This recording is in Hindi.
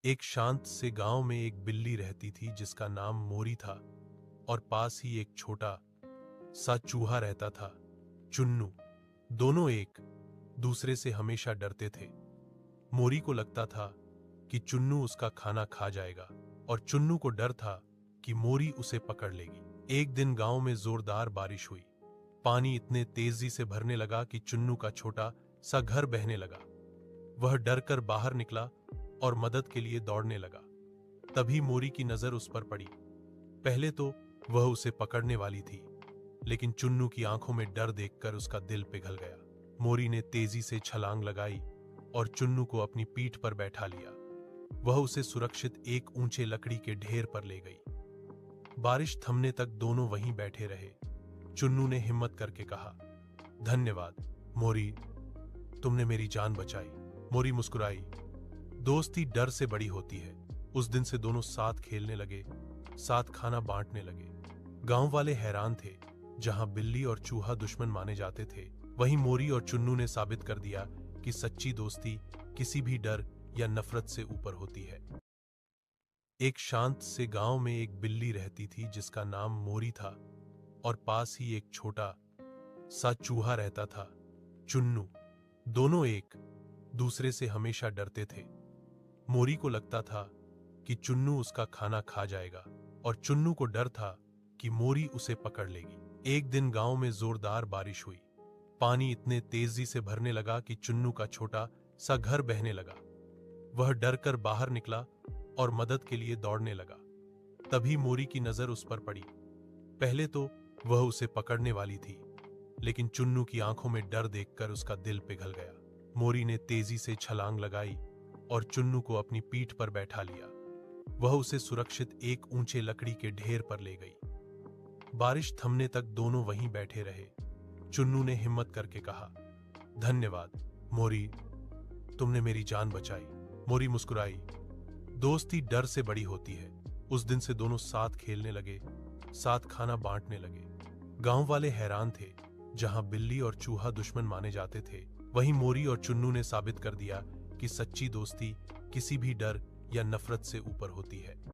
एक शांत से गांव में एक बिल्ली रहती थी जिसका नाम मोरी था। और पास ही एक छोटा सा चूहा रहता था, चुन्नू। दोनों एक दूसरे से हमेशा डरते थे। मोरी को लगता था कि चुन्नू उसका खाना खा जाएगा, और चुन्नू को डर था कि मोरी उसे पकड़ लेगी। एक दिन गांव में जोरदार बारिश हुई। पानी इतने तेजी से भरने लगा कि चुन्नू का छोटा सा घर बहने लगा। वह डर कर बाहर निकला और मदद के लिए दौड़ने लगा। तभी मोरी की नजर उस पर पड़ी। पहले तो वह उसे पकड़ने वाली थी, लेकिन चुन्नू की आंखों में डर देखकर उसका दिल पिघल गया। मोरी ने तेजी से छलांग लगाई और चुन्नू को अपनी पीठ पर बैठा लिया। वह उसे सुरक्षित एक ऊंचे लकड़ी के ढेर पर ले गई। बारिश थमने तक दोनों वहीं बैठे रहे। चुन्नू ने हिम्मत करके कहा, धन्यवाद मोरी, तुमने मेरी जान बचाई। मोरी मुस्कुराई। दोस्ती डर से बड़ी होती है। उस दिन से दोनों साथ खेलने लगे, साथ खाना बांटने लगे। गांव वाले हैरान थे। जहां बिल्ली और चूहा दुश्मन माने जाते थे, वहीं मोरी और चुन्नू ने साबित कर दिया कि सच्ची दोस्ती किसी भी डर या नफरत से ऊपर होती है। एक शांत से गांव में एक बिल्ली रहती थी जिसका नाम मोरी था, और पास ही एक छोटा सा चूहा रहता था, चुन्नू। दोनों एक दूसरे से हमेशा डरते थे। मोरी को लगता था कि चुन्नू उसका खाना खा जाएगा, और चुन्नू को डर था कि मोरी उसे पकड़ लेगी। एक दिन गांव में जोरदार बारिश हुई। पानी इतने तेजी से भरने लगा कि चुन्नू का छोटा सा घर बहने लगा। वह डर कर बाहर निकला और मदद के लिए दौड़ने लगा। तभी मोरी की नजर उस पर पड़ी। पहले तो वह उसे पकड़ने वाली थी, लेकिन चुन्नू की आंखों में डर देखकर उसका दिल पिघल गया। मोरी ने तेजी से छलांग लगाई और चुन्नू को अपनी पीठ पर बैठा लिया। वह उसे सुरक्षित एक ऊंचे लकड़ी के ढेर पर ले गई। बारिश थमने तक दोनों वहीं बैठे रहे। चुन्नू ने हिम्मत करके कहा, धन्यवाद मोरी, तुमने मेरी जान बचाई। मोरी मुस्कुराई। दोस्ती डर से बड़ी होती है। उस दिन से दोनों साथ खेलने लगे, साथ खाना बांटने लगे। गांव वाले हैरान थे। जहां बिल्ली और चूहा दुश्मन माने जाते थे, वहीं मोरी और चुन्नू ने साबित कर दिया कि सच्ची दोस्ती किसी भी डर या नफरत से ऊपर होती है।